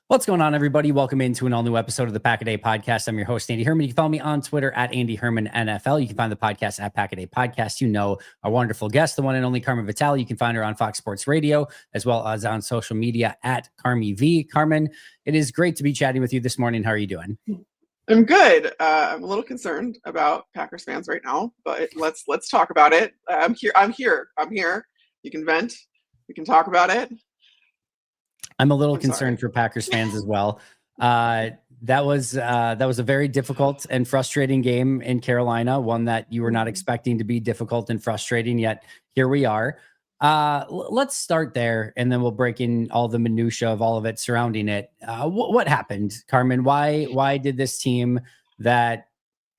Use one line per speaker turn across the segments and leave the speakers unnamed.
What's going on, everybody? Welcome into an all-new episode of the Pack a Day Podcast. I'm your host, Andy Herman. You can follow me on Twitter at Andy Herman NFL. You can find the podcast at Pack a Day Podcast. You know our wonderful guest, the one and only Carmen Vitali. You can find her on Fox Sports Radio, as well as on social media at Carmi V. Carmen, it is great to be chatting with you this morning. How are you doing?
I'm good. I'm a little concerned about Packers fans right now, but let's talk about it. I'm here. You can vent. We can talk about it.
I'm a little concerned for Packers fans as well. That was a very difficult and frustrating game in Carolina, one that you were not expecting to be difficult and frustrating, yet here we are. Let's start there, and then we'll break in all the minutia of all of it surrounding it. What happened, Carmen? Why did this team that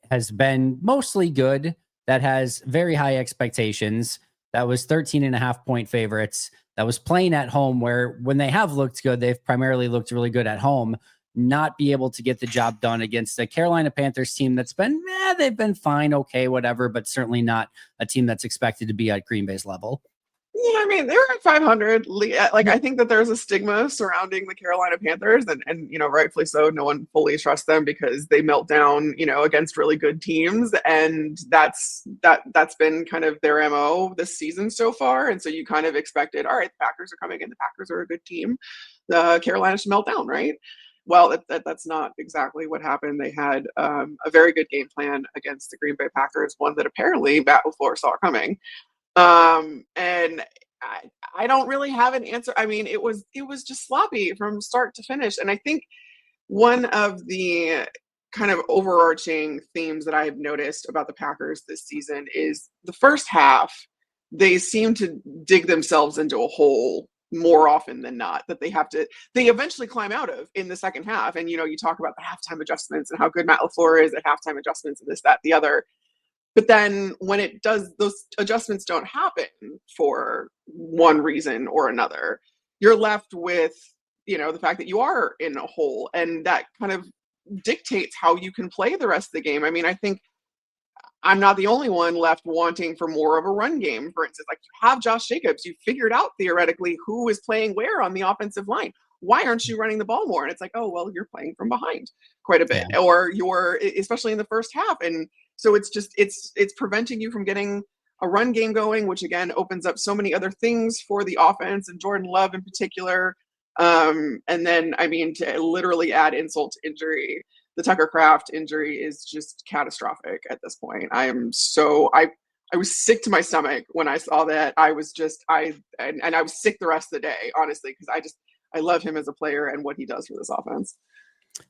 has been mostly good, that has very high expectations, that was 13.5-point favorites, that was playing at home, where when they have looked good, they've primarily looked really good at home, not be able to get the job done against the Carolina Panthers team that's been, they've been fine, okay, whatever, but certainly not a team that's expected to be at Green Bay's level?
Yeah, I mean, they were at 500. Like, I think that there's a stigma surrounding the Carolina Panthers, and rightfully so. No one fully trusts them because they melt down, against really good teams, and that's been kind of their MO this season so far. And so you kind of expected, all right, the Packers are coming in, the Packers are a good team, the Carolina should melt down, right? Well, that's not exactly what happened. They had a very good game plan against the Green Bay Packers, one that apparently Matt LaFleur saw coming. And I don't really have an answer. I mean, it was just sloppy from start to finish. And I think one of the kind of overarching themes that I've noticed about the Packers this season is the first half, they seem to dig themselves into a hole more often than not that they eventually climb out of in the second half. And, you talk about the halftime adjustments and how good Matt LaFleur is at halftime adjustments and this, that, the other. But then when it does, those adjustments don't happen for one reason or another, you're left with, the fact that you are in a hole, and that kind of dictates how you can play the rest of the game. I mean, I think I'm not the only one left wanting for more of a run game. For instance, like, you have Josh Jacobs, you figured out theoretically who is playing where on the offensive line. Why aren't you running the ball more? And it's like, oh, well, you're playing from behind quite a bit, or you're, especially in the first half. And so it's preventing you from getting a run game going, which again opens up so many other things for the offense and Jordan Love in particular. And then, I mean, to literally add insult to injury, the Tucker Kraft injury is just catastrophic at this point. I was sick to my stomach when I saw that. I was sick the rest of the day, honestly, because I love him as a player and what he does for this offense.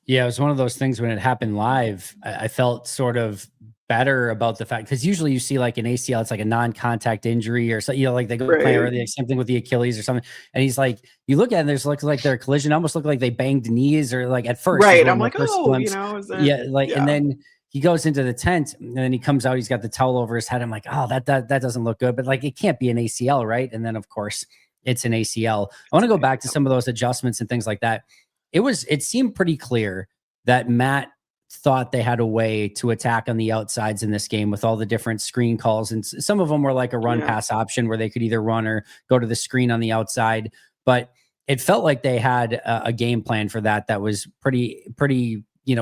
Yeah, it was one of those things when it happened live, I felt sort of better about the fact, because usually you see like an ACL, it's like a non-contact injury or so, like they go play, or the same thing with the Achilles or something. And he's like, you look at it, there's looks like their collision almost looked like they banged knees, or like at first.
Right. I'm like,
and then he goes into the tent and then he comes out, he's got the towel over his head. I'm like, oh, that doesn't look good, but like, it can't be an ACL, right? And then of course it's an ACL. I want to go back to some of those adjustments and things like that. It seemed pretty clear that Matt thought they had a way to attack on the outsides in this game with all the different screen calls. And some of them were like a run pass option where they could either run or go to the screen on the outside. But it felt like they had a game plan for that was pretty,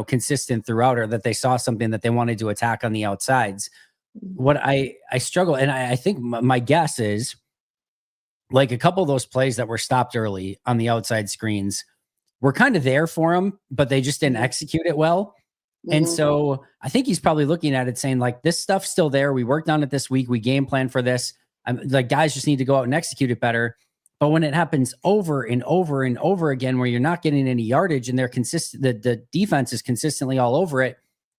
consistent throughout, or that they saw something that they wanted to attack on the outsides. What I struggle, and I think my guess is, like, a couple of those plays that were stopped early on the outside screens were kind of there for him, but they just didn't execute it well. And so I think he's probably looking at it saying, like, this stuff's still there. We worked on it this week. We game plan for this. Like, guys just need to go out and execute it better. But when it happens over and over and over again, where you're not getting any yardage and they're consistent, the defense is consistently all over it,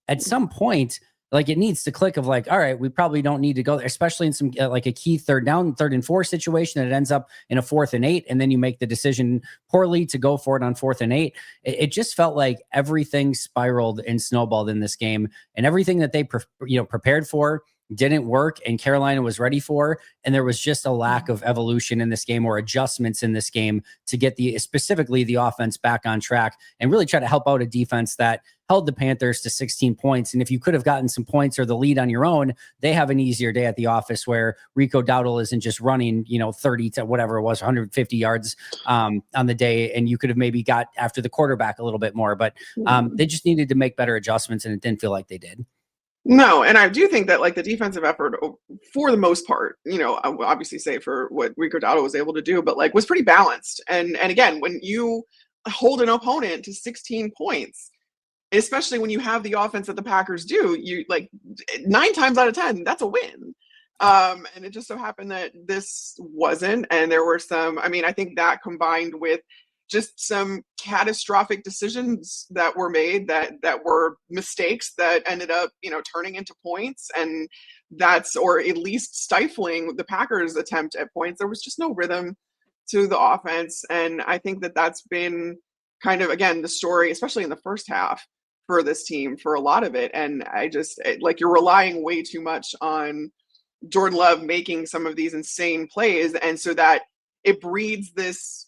at some point, like, it needs to click of like, all right, we probably don't need to go there, especially in some like a key third and 4 situation that ends up in a 4th and 8. And then you make the decision poorly to go for it on 4th and 8. It just felt like everything spiraled and snowballed in this game, and everything that they prepared for didn't work and Carolina was ready for. And there was just a lack of evolution in this game, or adjustments in this game, to get specifically the offense back on track and really try to help out a defense that held the Panthers to 16 points. And if you could have gotten some points or the lead on your own, they have an easier day at the office where Rico Dowdle isn't just running, 30 to whatever it was, 150 yards on the day. And you could have maybe got after the quarterback a little bit more, but they just needed to make better adjustments, and it didn't feel like they did.
No, and I do think that like the defensive effort, for the most part, I will obviously say for what Rico Dowdle was able to do, but like was pretty balanced. And again, when you hold an opponent to 16 points, especially when you have the offense that the Packers do, you like 9 times out of 10, that's a win. And it just so happened that this wasn't, and there were some. I mean, I think that combined with just some catastrophic decisions that were made that were mistakes that ended up, turning into points, and or at least stifling the Packers' attempt at points. There was just no rhythm to the offense. And I think that that's been kind of, again, the story, especially in the first half for this team for a lot of it. And you're relying way too much on Jordan Love making some of these insane plays. And so that it breeds this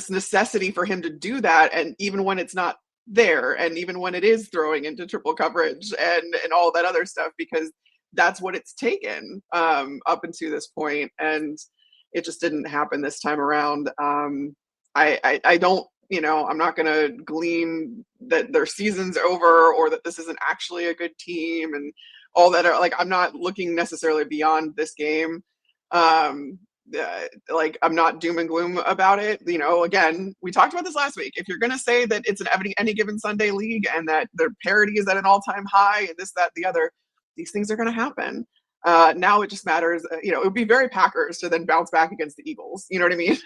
necessity for him to do that. And even when it's not there, and even when it is throwing into triple coverage and all that other stuff, because that's what it's taken up until this point. And it just didn't happen this time around. I don't, I'm not going to glean that their season's over or that this isn't actually a good team and all that. I'm not looking necessarily beyond this game. I'm not doom and gloom about it. Again, we talked about this last week. If you're going to say that it's an any given Sunday league and that their parity is at an all-time high and this, that, the other, these things are going to happen. Now it just matters. It would be very Packers to then bounce back against the Eagles. You know what I mean?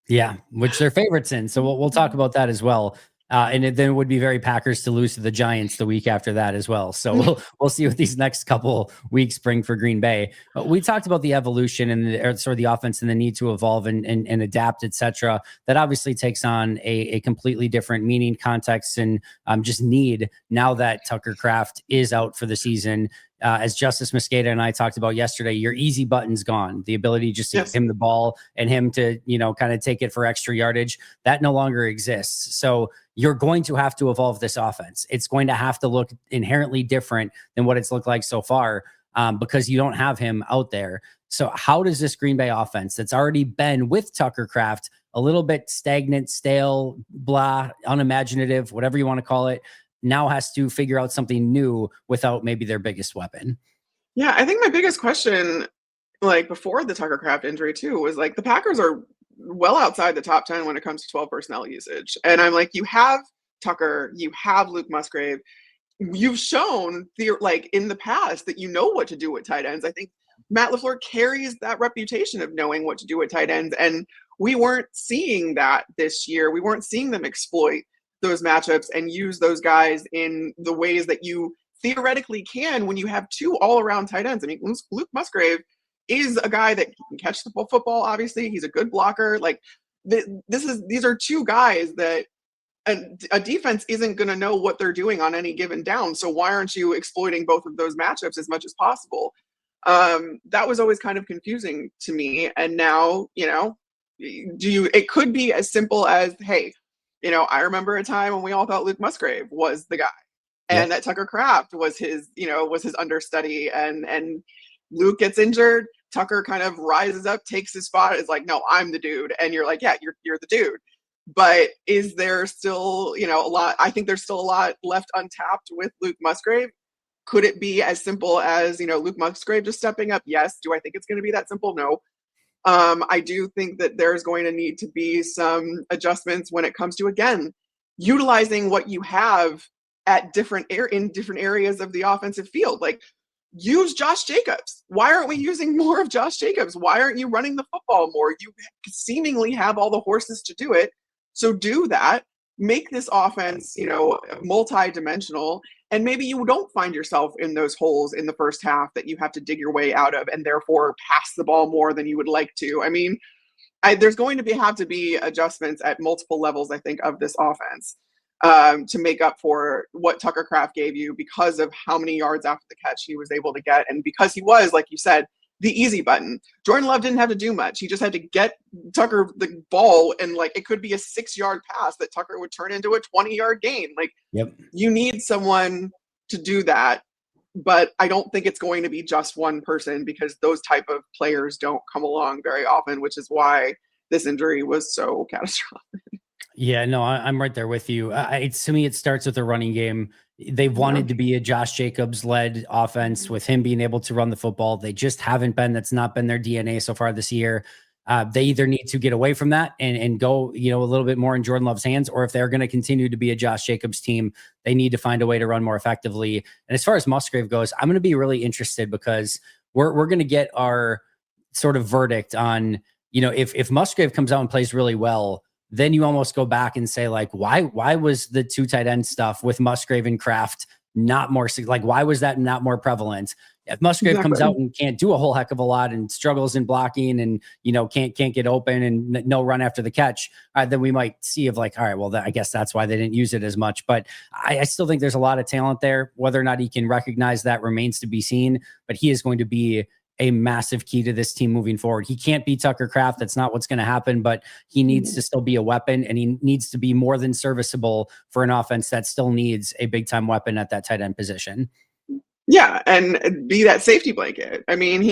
Yeah, which they're favorites in. So we'll talk about that as well. And then it would be very Packers to lose to the Giants the week after that as well. So we'll see what these next couple weeks bring for Green Bay. We talked about the evolution and the offense and the need to evolve and adapt, etc. That obviously takes on a completely different meaning, context, and just need now that Tucker Kraft is out for the season. As Justice Mosqueda and I talked about yesterday, your easy button's gone. The ability just to give him the ball and him to, kind of take it for extra yardage, that no longer exists. So you're going to have to evolve this offense. It's going to have to look inherently different than what it's looked like so far because you don't have him out there. So how does this Green Bay offense that's already been with Tucker Kraft a little bit stagnant, stale, blah, unimaginative, whatever you want to call it, now has to figure out something new without maybe their biggest weapon?
Yeah, I think my biggest question, before the Tucker Kraft injury too, was the Packers are well outside the top 10 when it comes to 12 personnel usage. And I'm you have Tucker, you have Luke Musgrave. You've shown in the past that you know what to do with tight ends. I think Matt LaFleur carries that reputation of knowing what to do with tight ends. And we weren't seeing that this year. We weren't seeing them exploit those matchups and use those guys in the ways that you theoretically can when you have 2 all-around tight ends. I mean, Luke Musgrave is a guy that can catch the football. Obviously, he's a good blocker. These are 2 guys that a defense isn't going to know what they're doing on any given down. So why aren't you exploiting both of those matchups as much as possible? That was always kind of confusing to me. And now, it could be as simple as, hey, I remember a time when we all thought Luke Musgrave was the guy, and that Tucker Kraft was his understudy, and Luke gets injured. Tucker kind of rises up, takes his spot. Is no, I'm the dude. And you're yeah, you're the dude. But is there still, a lot? I think there's still a lot left untapped with Luke Musgrave. Could it be as simple as, Luke Musgrave just stepping up? Yes. Do I think it's going to be that simple? No. I do think that there's going to need to be some adjustments when it comes to, again, utilizing what you have at in different areas of the offensive field. Use Josh Jacobs. Why aren't we using more of Josh Jacobs? Why aren't you running the football more? You seemingly have all the horses to do it. So do that. Make this offense, multi-dimensional. And maybe you don't find yourself in those holes in the first half that you have to dig your way out of and therefore pass the ball more than you would like to. I mean, there's going to have to be adjustments at multiple levels, I think, of this offense to make up for what Tucker Kraft gave you because of how many yards after the catch he was able to get. And because he was, like you said, the easy button. Jordan Love didn't have to do much. He just had to get Tucker the ball, and like it could be a 6-yard pass that Tucker would turn into a 20-yard gain. Like, you need someone to do that, but I don't think it's going to be just one person, because those type of players don't come along very often, which is why this injury was so catastrophic.
Yeah, no, I'm right there with you. To me, it starts with the running game. They've wanted to be a Josh Jacobs led offense with him being able to run the football. They just haven't been. That's not been their DNA so far this year. They either need to get away from that and go, a little bit more in Jordan Love's hands, or if they're going to continue to be a Josh Jacobs team, they need to find a way to run more effectively. And as far as Musgrave goes, I'm going to be really interested, because we're going to get our sort of verdict on, if Musgrave comes out and plays really well, then you almost go back and say, like, why was the 2 tight end stuff with Musgrave and Kraft not more, like, why was that not more prevalent? If Musgrave comes out and can't do a whole heck of a lot and struggles in blocking and, can't get open and no run after the catch, then we might see of like, all right, well, I guess that's why they didn't use it as much. But I still think there's a lot of talent there. Whether or not he can recognize that remains to be seen, but he is going to be a massive key to this team moving forward. He can't be Tucker Kraft. That's not what's going to happen, but he needs to still be a weapon, and he needs to be more than serviceable for an offense that still needs a big time weapon at that tight end position.
Yeah, and be that safety blanket. I mean,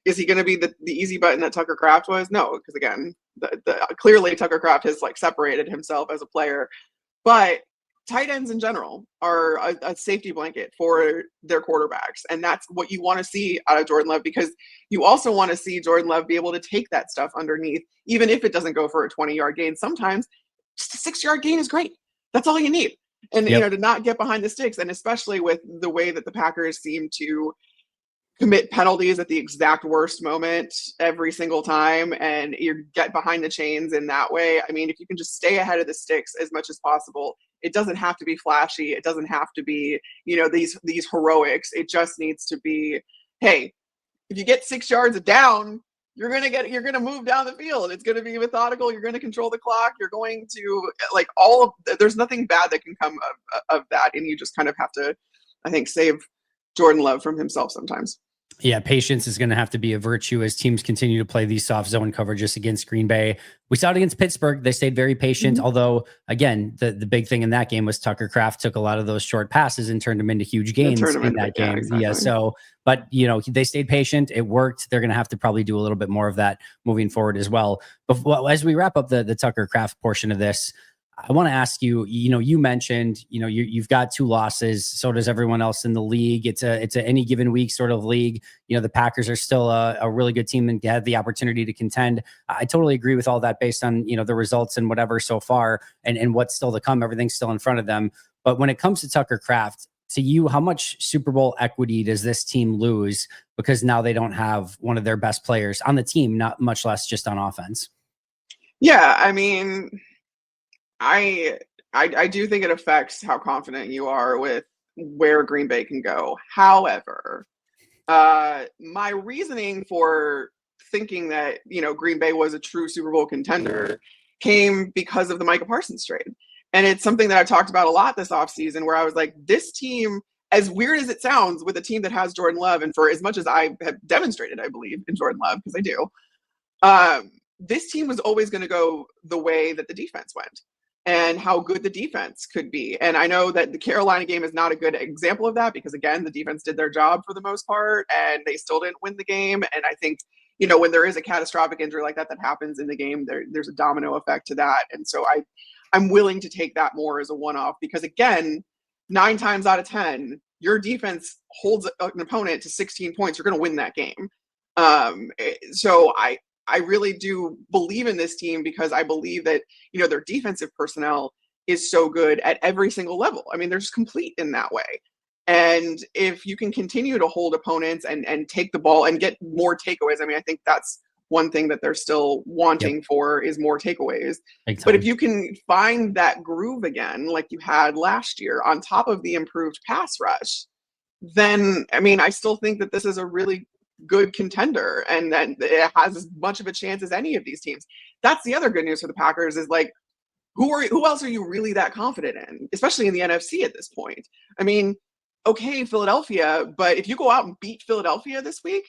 is he going to be the easy button that Tucker Kraft was? No, because again, clearly Tucker Kraft has like separated himself as a player, but tight ends in general are a safety blanket for their quarterbacks. And that's what you want to see out of Jordan Love, because you also want to see Jordan Love be able to take that stuff underneath, even if it doesn't go for a 20-yard gain. Sometimes just a 6-yard gain is great. That's all you need. And, to not get behind the sticks. And especially with the way that the Packers seem to commit penalties at the exact worst moment every single time, and you get behind the chains in that way. I mean, if you can just stay ahead of the sticks as much as possible, it doesn't have to be flashy. It doesn't have to be, these heroics. It just needs to be, hey, if you get 6 yards down, you're going to move down the field. It's going to be methodical. You're going to control the clock. You're going to there's nothing bad that can come of that. And you just kind of have to, I think, save Jordan Love from himself sometimes.
Yeah, patience is going to have to be a virtue as teams continue to play these soft zone coverages against Green Bay. We saw it against Pittsburgh. They stayed very patient, although, again, the big thing in that game was Tucker Kraft took a lot of those short passes and turned them into huge gains in that game. Yeah, so, but, they stayed patient. It worked. They're going to have to probably do a little bit more of that moving forward as well. But as we wrap up the Tucker Kraft portion of this, I want to ask you, you mentioned, you've got 2 losses. So does everyone else in the league. It's a any given week sort of league. The Packers are still a really good team and had the opportunity to contend. I totally agree with all that based on, the results and whatever so far and what's still to come. Everything's still in front of them. But when it comes to Tucker Kraft, to you, how much Super Bowl equity does this team lose because now they don't have one of their best players on the team, not much less just on offense?
Yeah, I mean, I do think it affects how confident you are with where Green Bay can go. However, my reasoning for thinking that, Green Bay was a true Super Bowl contender came because of the Micah Parsons trade. And it's something that I've talked about a lot this offseason, where I was like, this team, as weird as it sounds, with a team that has Jordan Love, and for as much as I have demonstrated, I believe, in Jordan Love, because I do, this team was always going to go the way that the defense went and how good the defense could be. And I know that the Carolina game is not a good example of that, because, again, the defense did their job for the most part, and they still didn't win the game. And I think, when there is a catastrophic injury like that happens in the game, there's a domino effect to that. And so I'm willing to take that more as a one-off, because, again, 9 times out of 10, your defense holds an opponent to 16 points. You're going to win that game. So I really do believe in this team, because I believe that, their defensive personnel is so good at every single level. I mean, they're just complete in that way. And if you can continue to hold opponents and take the ball and get more takeaways, I mean, I think that's one thing that they're still wanting for is more takeaways. But if you can find that groove again, like you had last year, on top of the improved pass rush, then, I mean, I still think that this is a really good contender, and that it has as much of a chance as any of these teams. That's the other good news for the Packers, is like, who else are you really that confident in, especially in the NFC at this point? I mean, okay, Philadelphia, but if you go out and beat Philadelphia this week,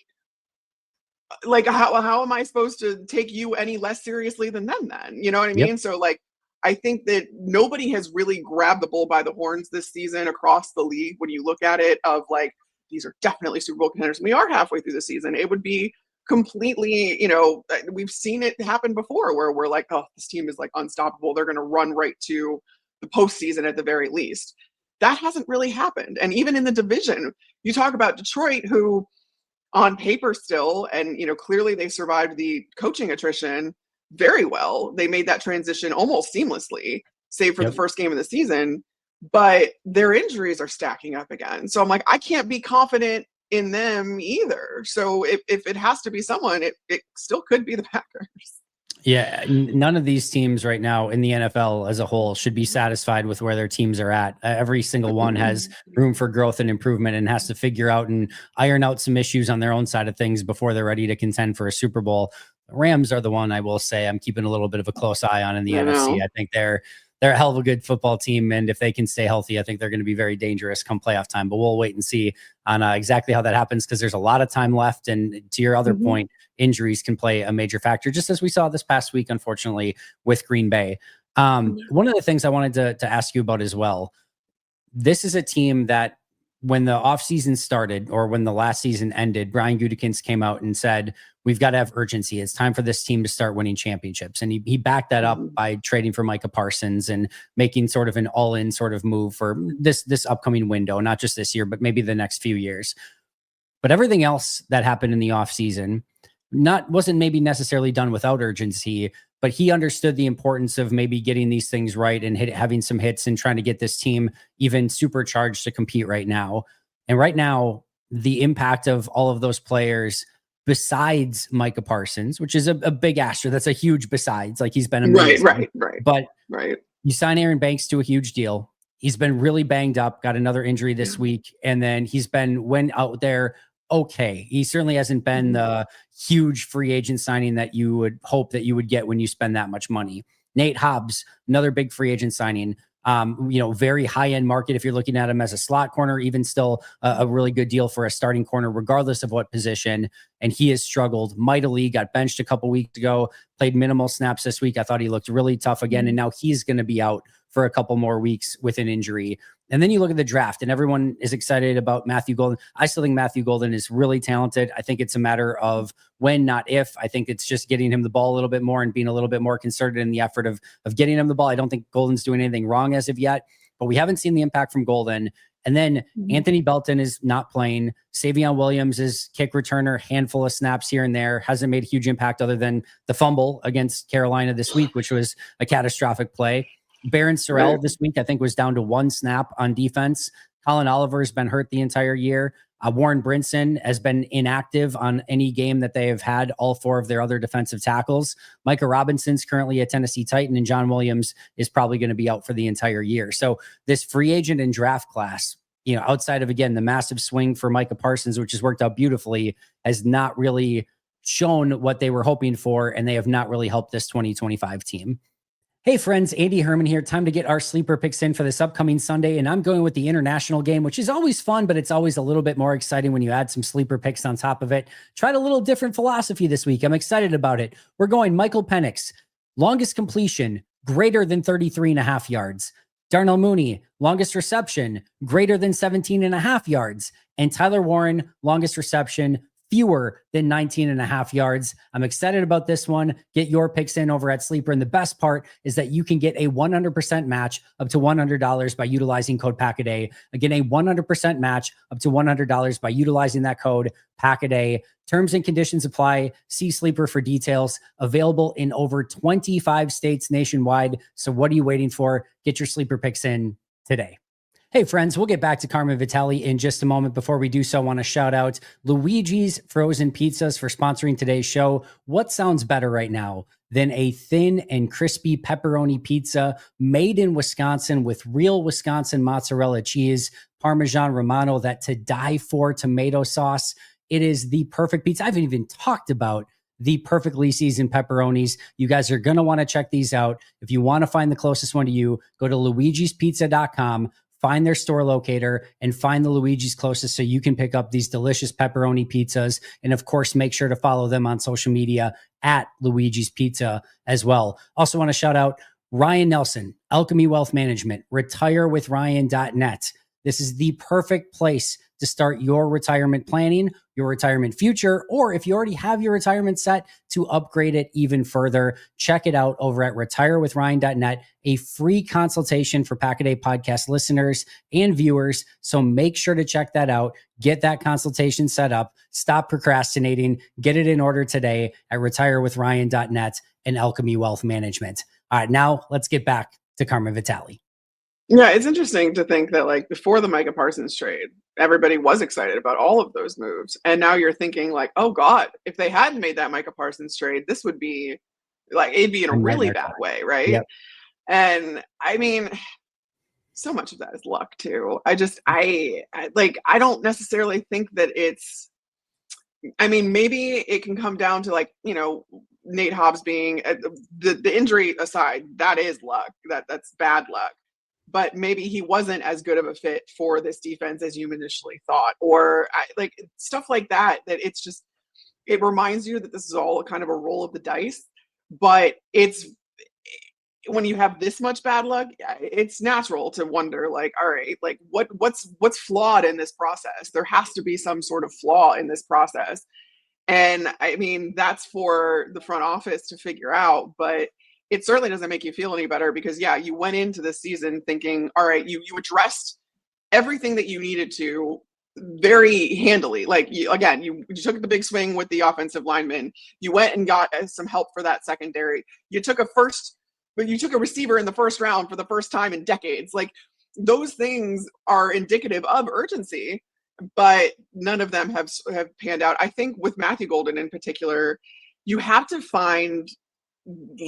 like how am I supposed to take you any less seriously than them then? You know what I mean? So like I think that nobody has really grabbed the bull by the horns this season across the league when you look at it, of like, these are definitely Super Bowl contenders. We are halfway through the season. It would be completely, we've seen it happen before where we're like, oh, this team is like unstoppable. They're going to run right to the postseason at the very least. That hasn't really happened. And even in the division, you talk about Detroit, who on paper still, and clearly they survived the coaching attrition very well. They made that transition almost seamlessly, save for the first game of the season, but their injuries are stacking up again. So I'm like, I can't be confident in them either. So if it has to be someone, it still could be the Packers.
Yeah, none of these teams right now in the NFL as a whole should be satisfied with where their teams are at. Every single one has room for growth and improvement and has to figure out and iron out some issues on their own side of things before they're ready to contend for a Super Bowl. The Rams are the one I will say I'm keeping a little bit of a close eye on in the NFC. I think they're a hell of a good football team, and if they can stay healthy, I think they're going to be very dangerous come playoff time. But we'll wait and see on exactly how that happens, because there's a lot of time left. And to your other point, injuries can play a major factor, just as we saw this past week, unfortunately, with Green Bay. One of the things I wanted to ask you about as well, this is a team that when the offseason started, or when the last season ended, Brian Gutekunst came out and said, we've got to have urgency. It's time for this team to start winning championships. And he backed that up by trading for Micah Parsons and making sort of an all-in sort of move for this upcoming window, not just this year, but maybe the next few years. But everything else that happened in the offseason wasn't maybe necessarily done without urgency, but he understood the importance of maybe getting these things right and having some hits and trying to get this team even supercharged to compete right now. And right now, the impact of all of those players, besides Micah Parsons, which is a big asterisk, that's a huge besides, like he's been amazing. Right. But you sign Aaron Banks to a huge deal. He's been really banged up, got another injury this week. And then he's been went out there. Okay. He certainly hasn't been the huge free agent signing that you would hope that you would get when you spend that much money. Nate Hobbs, another big free agent signing. Very high-end market if you're looking at him as a slot corner, even still a really good deal for a starting corner, regardless of what position. And he has struggled mightily, got benched a couple weeks ago, played minimal snaps this week. I thought he looked really tough again. And now he's going to be out for a couple more weeks with an injury. And then you look at the draft and everyone is excited about Matthew Golden. I still think Matthew Golden is really talented. I think it's a matter of when, not if. I think it's just getting him the ball a little bit more and being a little bit more concerted in the effort of getting him the ball. I don't think Golden's doing anything wrong as of yet, but we haven't seen the impact from Golden. And then Anthony Belton is not playing. Savion Williams is kick returner, handful of snaps here and there, hasn't made a huge impact other than the fumble against Carolina this week, which was a catastrophic play. Barron Sorrell this week, I think, was down to one snap on defense. Colin Oliver has been hurt the entire year. Warren Brinson has been inactive on any game that they have had, all four of their other defensive tackles. Micah Robinson's currently a Tennessee Titan, and John Williams is probably going to be out for the entire year. So this free agent and draft class, outside of, again, the massive swing for Micah Parsons, which has worked out beautifully, has not really shown what they were hoping for, and they have not really helped this 2025 team. Hey friends, Andy Herman here. Time to get our sleeper picks in for this upcoming Sunday. And I'm going with the international game, which is always fun, but it's always a little bit more exciting when you add some sleeper picks on top of it. Tried a little different philosophy this week. I'm excited about it. We're going Michael Penix, longest completion, greater than 33.5 yards. Darnell Mooney, longest reception, greater than 17.5 yards. And Tyler Warren, longest reception, fewer than 19.5 yards. I'm excited about this one. Get your picks in over at Sleeper. And the best part is that you can get a 100% match up to $100 by utilizing code PACKADAY. Again, a 100% match up to $100 by utilizing that code PACKADAY. Terms and conditions apply. See Sleeper for details. Available in over 25 states nationwide. So what are you waiting for? Get your Sleeper picks in today. Hey friends, we'll get back to Carmen Vitali in just a moment. Before we do so, I want to shout out Luigi's Frozen Pizzas for sponsoring today's show. What sounds better right now than a thin and crispy pepperoni pizza made in Wisconsin with real Wisconsin mozzarella cheese, Parmesan Romano, that to die for tomato sauce. It is the perfect pizza. I haven't even talked about the perfectly seasoned pepperonis. You guys are going to want to check these out. If you want to find the closest one to you, go to luigispizza.com. find their store locator and find the Luigi's closest so you can pick up these delicious pepperoni pizzas. And of course, make sure to follow them on social media at Luigi's Pizza as well. Also want to shout out Ryan Nelson, Alchemy Wealth Management, retirewithryan.net. This is the perfect place to start your retirement planning, your retirement future, or if you already have your retirement set, to upgrade it even further. Check it out over at retirewithryan.net, a free consultation for Pack-A-Day podcast listeners and viewers. So make sure to check that out. Get that consultation set up. Stop procrastinating. Get it in order today at retirewithryan.net and Alchemy Wealth Management. All right, now let's get back to Carmen Vitali.
Yeah, it's interesting to think that like before the Micah Parsons trade, everybody was excited about all of those moves. And now you're thinking like, oh God, if they hadn't made that Micah Parsons trade, this would be like, it'd be in a really bad way, right?
Yep.
And I mean, so much of that is luck too. I don't necessarily think that it's, I mean, maybe it can come down to like, you know, Nate Hobbs being the injury aside, that is luck. That's bad luck. But maybe he wasn't as good of a fit for this defense as you initially thought, or like stuff like that. That it's just, it reminds you that this is all kind of a roll of the dice. But it's, when you have this much bad luck, it's natural to wonder like, all right, like what's flawed in this process? There has to be some sort of flaw in this process. And I mean, that's for the front office to figure out, but it certainly doesn't make you feel any better because yeah, you went into this season thinking, all right, you addressed everything that you needed to very handily. Like you took the big swing with the offensive lineman. You went and got some help for that secondary. You took a receiver in the first round for the first time in decades. Like those things are indicative of urgency, but none of them have panned out. I think with Matthew Golden in particular, you have to find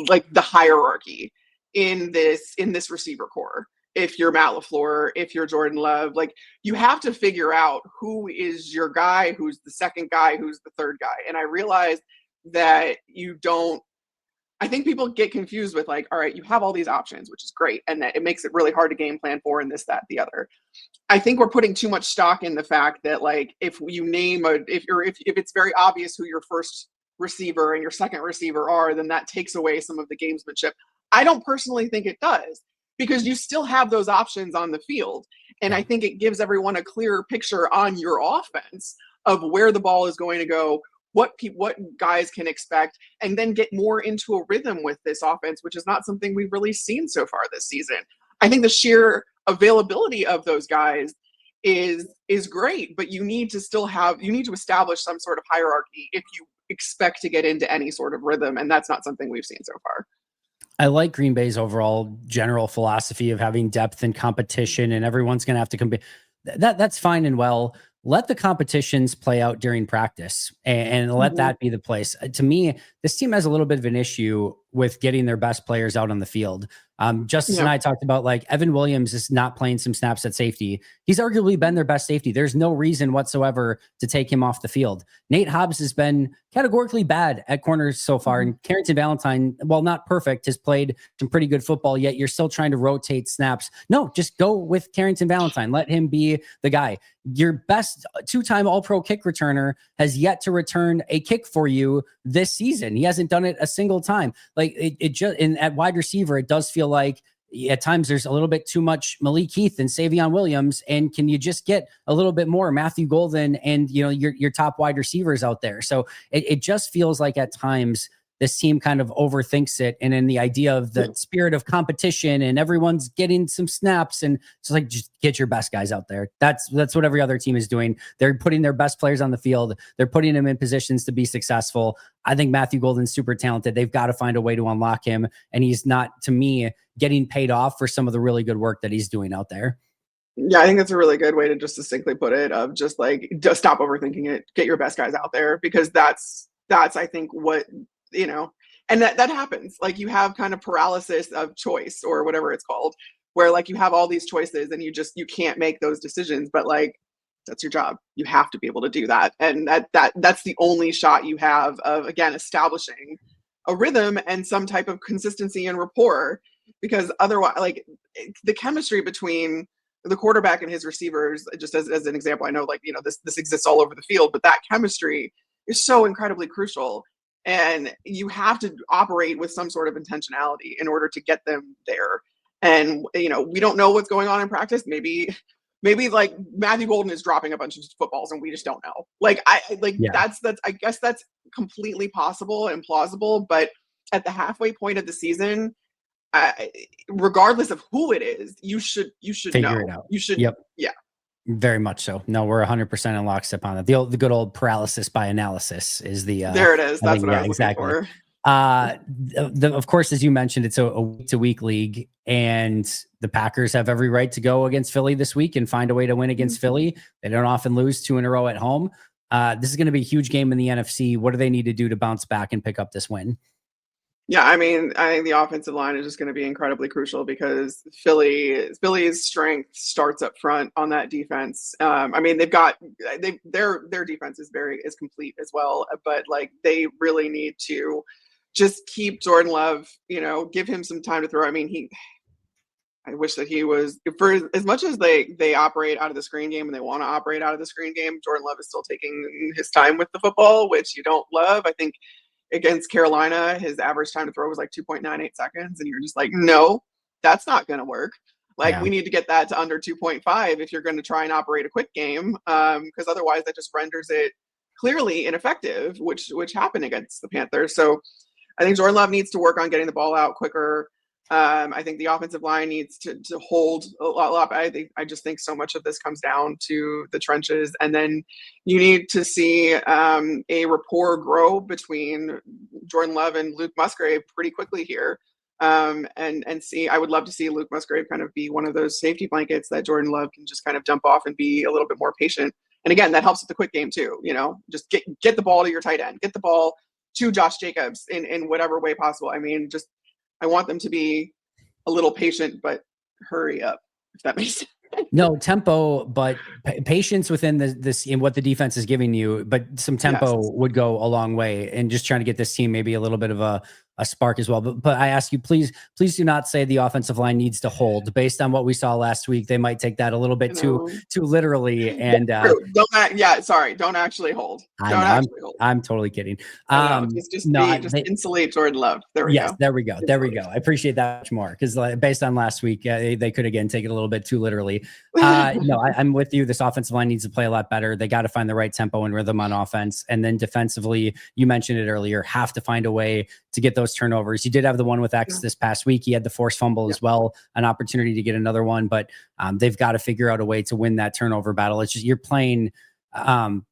like the hierarchy in this receiver core. If you're Matt LaFleur, if you're Jordan Love, like you have to figure out who is your guy, who's the second guy, who's the third guy. And I realize that I think people get confused with like, all right, you have all these options, which is great. And that it makes it really hard to game plan for and this, that, the other. I think we're putting too much stock in the fact that like, if you name if it's very obvious who your first receiver and your second receiver are, then that takes away some of the gamesmanship. I don't personally think it does, because you still have those options on the field. And I think it gives everyone a clearer picture on your offense of where the ball is going to go, what guys can expect, and then get more into a rhythm with this offense, which is not something we've really seen so far this season. I think the sheer availability of those guys is great, but you need to establish some sort of hierarchy if you expect to get into any sort of rhythm, and that's not something we've seen so far.
I like Green Bay's overall general philosophy of having depth and competition, and everyone's going to have to compete. That's fine and well. Let the competitions play out during practice and let that be the place. To me, this team has a little bit of an issue with getting their best players out on the field. Justice and I talked about like Evan Williams is not playing some snaps at safety. He's arguably been their best safety. There's no reason whatsoever to take him off the field. Nate Hobbs has been categorically bad at corners so far. And Carrington Valentine, while not perfect, has played some pretty good football, yet you're still trying to rotate snaps. No, just go with Carrington Valentine. Let him be the guy. Your best two-time All-Pro kick returner has yet to return a kick for you this season. He hasn't done it a single time. Like it just at wide receiver, it does feel like at times there's a little bit too much Malik Heath and Savion Williams. And can you just get a little bit more Matthew Golden and your top wide receivers out there? So it just feels like at times this team kind of overthinks it. And in the idea of the spirit of competition and everyone's getting some snaps, and it's like, just get your best guys out there. That's what every other team is doing. They're putting their best players on the field. They're putting them in positions to be successful. I think Matthew Golden's super talented. They've got to find a way to unlock him. And he's not, to me, getting paid off for some of the really good work that he's doing out there.
Yeah, I think that's a really good way to just succinctly put it, of just like, just stop overthinking it, get your best guys out there, because that's I think what, and that happens. Like you have kind of paralysis of choice or whatever it's called, where like you have all these choices and you can't make those decisions, but like, that's your job. You have to be able to do that. And that's the only shot you have of, again, establishing a rhythm and some type of consistency and rapport, because otherwise, like the chemistry between the quarterback and his receivers, just as an example, I know like, this exists all over the field, but that chemistry is so incredibly crucial. And you have to operate with some sort of intentionality in order to get them there. And, we don't know what's going on in practice. Maybe like Matthew Golden is dropping a bunch of footballs and we just don't know. That's I guess that's completely possible and plausible. But at the halfway point of the season, regardless of who it is, you should
figure it out.
You should.
Yep.
Yeah.
Very much so. No, we're 100% in lockstep on that. The good old paralysis by analysis is the.
There it is. That's what I was looking for.
Of course, as you mentioned, it's a week-to-week league, and the Packers have every right to go against Philly this week and find a way to win against Philly. They don't often lose 2 in a row at home. This is going to be a huge game in the NFC. What do they need to do to bounce back and pick up this win?
Yeah, I mean, I think the offensive line is just going to be incredibly crucial because Philly's strength starts up front on that defense. I mean, their defense is complete as well, but like they really need to just keep Jordan Love, give him some time to throw. I mean, I wish that he was, for as much as they operate out of the screen game and they want to operate out of the screen game, Jordan Love is still taking his time with the football, which you don't love. I think against Carolina, his average time to throw was like 2.98 seconds. And you're just like, no, that's not going to work. We need to get that to under 2.5 if you're going to try and operate a quick game. Because otherwise that just renders it clearly ineffective, which happened against the Panthers. So I think Jordan Love needs to work on getting the ball out quicker. I think the offensive line needs to hold a lot. I just think so much of this comes down to the trenches, and then you need to see a rapport grow between Jordan Love and Luke Musgrave pretty quickly here. And see, I would love to see Luke Musgrave kind of be one of those safety blankets that Jordan Love can just kind of dump off and be a little bit more patient. And again, that helps with the quick game too. Just get the ball to your tight end, get the ball to Josh Jacobs in whatever way possible. I mean, I want them to be a little patient, but hurry up, if that makes sense.
No tempo, but patience within this in what the defense is giving you, but some tempo would go a long way, and just trying to get this team maybe a little bit of a spark as well. But I ask you, please do not say the offensive line needs to hold. Based on what we saw last week, they might take that a little bit too literally. And
don't actually hold.
I'm totally kidding.
Just insulate Jordan Love. There we go.
There we go. I appreciate that much more, because based on last week, they could again take it a little bit too literally. I'm with you. This offensive line needs to play a lot better. They got to find the right tempo and rhythm on offense, and then defensively, you mentioned it earlier, have to find a way to get those turnovers. You did have the one with X this past week. He had the forced fumble as well, an opportunity to get another one, but they've got to figure out a way to win that turnover battle. It's just, you're playing,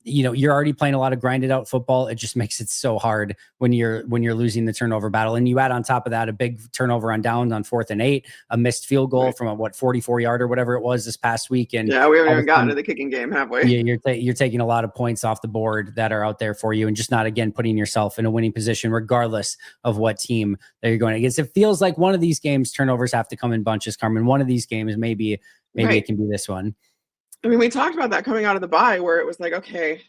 you're already playing a lot of grinded out football. It just makes it so hard when you're losing the turnover battle. And you add on top of that a big turnover on downs on 4th and 8, a missed field goal from a 44-yard or whatever it was this past week. And
we haven't even gotten to the kicking game, have we?
Yeah, you're taking a lot of points off the board that are out there for you, and just not again putting yourself in a winning position, regardless of what team that you're going against. It feels like one of these games turnovers have to come in bunches, Carmen. One of these games, maybe it can be this one.
I mean, we talked about that coming out of the bye, where it was like, okay,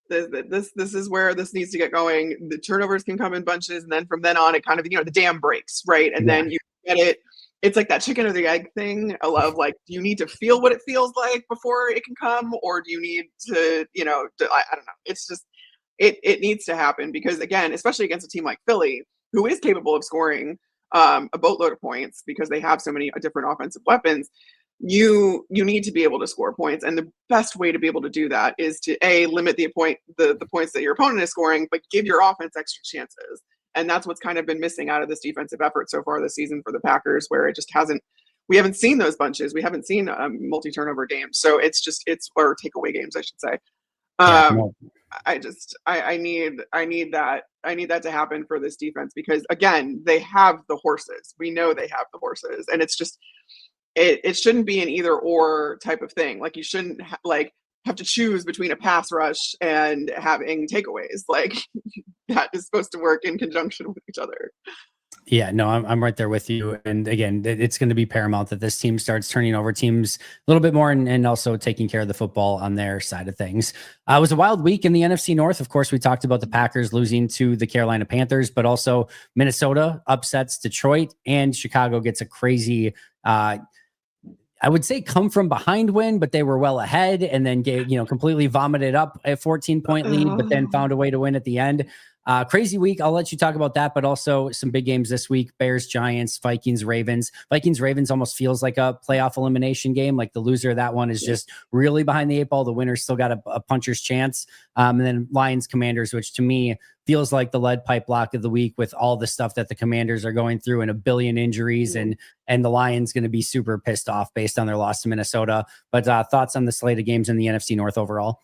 this is where this needs to get going. The turnovers can come in bunches, and then from then on, it kind of, the dam breaks, right? And then you get it. It's like that chicken or the egg thing of like, do you need to feel what it feels like before it can come, or do you need to, I don't know. It's just, it needs to happen, because again, especially against a team like Philly, who is capable of scoring a boatload of points because they have so many different offensive weapons. You need to be able to score points, and the best way to be able to do that is to limit the points that your opponent is scoring, but give your offense extra chances. And that's what's kind of been missing out of this defensive effort so far this season for the Packers, where it just we haven't seen those bunches. We haven't seen multi-turnover games. So or takeaway games, I should say. I need that to happen for this defense, because again, they have the horses. We know they have the horses, and it's just, it shouldn't be an either or type of thing. Like, you shouldn't have to choose between a pass rush and having takeaways. Like, that is supposed to work in conjunction with each other.
Yeah, no, I'm right there with you. And again, it's going to be paramount that this team starts turning over teams a little bit more, and also taking care of the football on their side of things. It was a wild week in the NFC North. Of course, we talked about the Packers losing to the Carolina Panthers, but also Minnesota upsets Detroit, and Chicago gets a crazy, I would say come from behind win, but they were well ahead and then completely vomited up a 14-point lead, but then found a way to win at the end. Crazy week. I'll let you talk about that, but also some big games this week: Bears, Giants, Vikings, Ravens. Vikings, Ravens almost feels like a playoff elimination game. Like the loser of that one is just really behind the eight ball. The winner still got a puncher's chance. And then Lions, Commanders, which to me feels like the lead pipe block of the week with all the stuff that the Commanders are going through and a billion injuries, and the Lions going to be super pissed off based on their loss to Minnesota. But thoughts on the slate of games in the NFC North overall?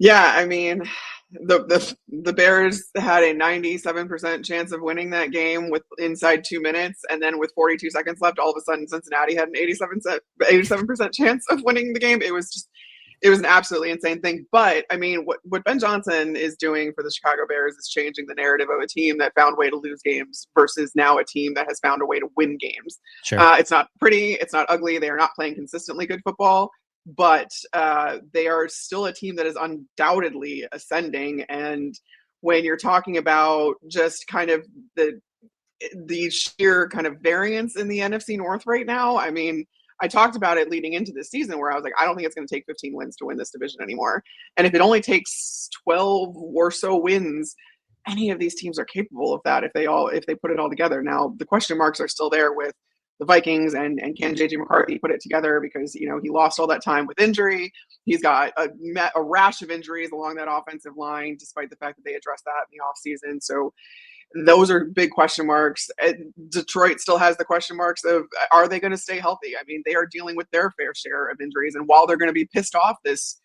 Yeah, I mean, the Bears had a 97% chance of winning that game with inside 2 minutes, and then with 42 seconds left, all of a sudden Cincinnati had an 87% chance of winning the game. It was an absolutely insane thing. But I mean, what Ben Johnson is doing for the Chicago Bears is changing the narrative of a team that found a way to lose games versus now a team that has found a way to win games.
Sure.
It's not pretty, it's not ugly. They are not playing consistently good football, but they are still a team that is undoubtedly ascending. And when you're talking about just kind of the sheer kind of variance in the NFC North right now, I mean, I talked about it leading into this season where I was like, I don't think it's going to take 15 wins to win this division anymore. And if it only takes 12 or so wins, any of these teams are capable of that if they put it all together. Now, the question marks are still there with the Vikings and can JJ McCarthy put it together, because he lost all that time with injury. He's got a rash of injuries along that offensive line, despite the fact that they addressed that in the offseason. So those are big question marks. Detroit still has the question marks of, are they going to stay healthy? I mean, they are dealing with their fair share of injuries, and while they're going to be pissed off this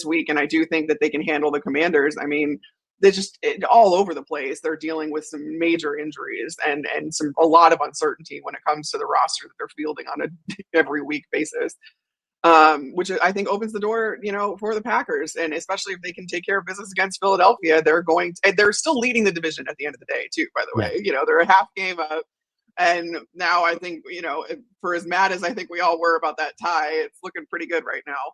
week, and I do think that they can handle the Commanders, I mean, they just all over the place. They're dealing with some major injuries and a lot of uncertainty when it comes to the roster that they're fielding on a every week basis, which I think opens the door, for the Packers. And especially if they can take care of business against Philadelphia, they're still leading the division at the end of the day too, by the way. They're a half game up. And now I think, for as mad as I think we all were about that tie, it's looking pretty good right now.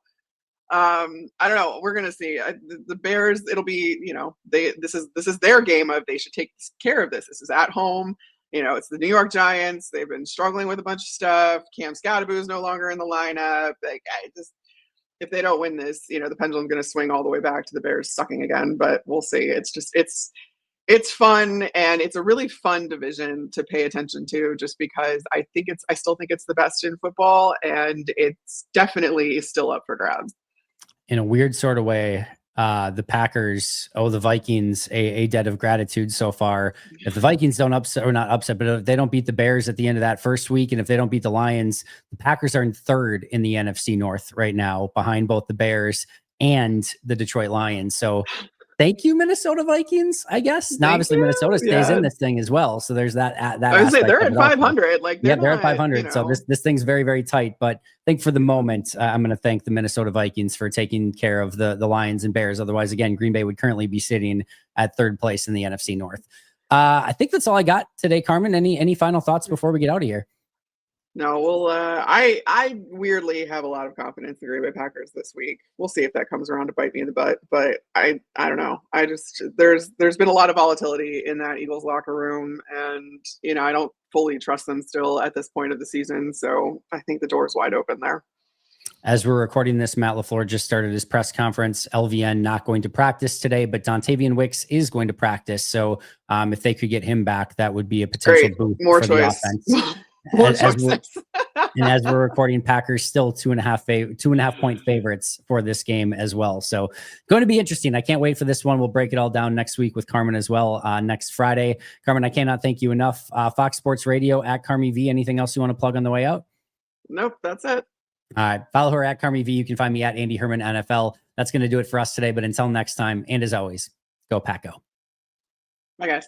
I don't know. We're gonna see. The Bears. It'll be, this is their game of, they should take care of this. This is at home. It's the New York Giants. They've been struggling with a bunch of stuff. Cam Scottaboo is no longer in the lineup. If they don't win this, the pendulum's gonna swing all the way back to the Bears sucking again. But we'll see. It's fun, and it's a really fun division to pay attention to, just because I still think it's the best in football, and it's definitely still up for grabs.
In a weird sort of way, the Packers owe the Vikings a debt of gratitude so far. If the Vikings don't upset, or not upset, but if they don't beat the Bears at the end of that first week, and if they don't beat the Lions, the Packers are in third in the NFC North right now, behind both the Bears and the Detroit Lions. So thank you, Minnesota Vikings, I guess. Now, obviously, Minnesota stays in this thing as well. So there's that.
I would say they're at 500.
They're at 500. So this thing's very, very tight. But I think for the moment, I'm going to thank the Minnesota Vikings for taking care of the Lions and Bears. Otherwise, again, Green Bay would currently be sitting at third place in the NFC North. I think that's all I got today, Carmen. Any final thoughts before we get out of here?
No, well, I weirdly have a lot of confidence in the Green Bay Packers this week. We'll see if that comes around to bite me in the butt, but I don't know. There's been a lot of volatility in that Eagles locker room, and I don't fully trust them still at this point of the season. So I think the door's wide open there.
As we're recording this, Matt LaFleur just started his press conference. LVN not going to practice today, but Dontavian Wicks is going to practice. So if they could get him back, that would be a potential boost
for
the offense. As we're recording, Packers still 2.5 point favorites for this game as well. So going to be interesting. I can't wait for this one. We'll break it all down next week with Carmen as well, next Friday. Carmen, I cannot thank you enough. Fox Sports Radio at Carmi V. Anything else you want to plug on the way out?
Nope, that's it.
All right. Follow her at Carmi V. You can find me at Andy Herman NFL. That's going to do it for us today. But until next time, and as always, go Pack Go.
Bye, guys.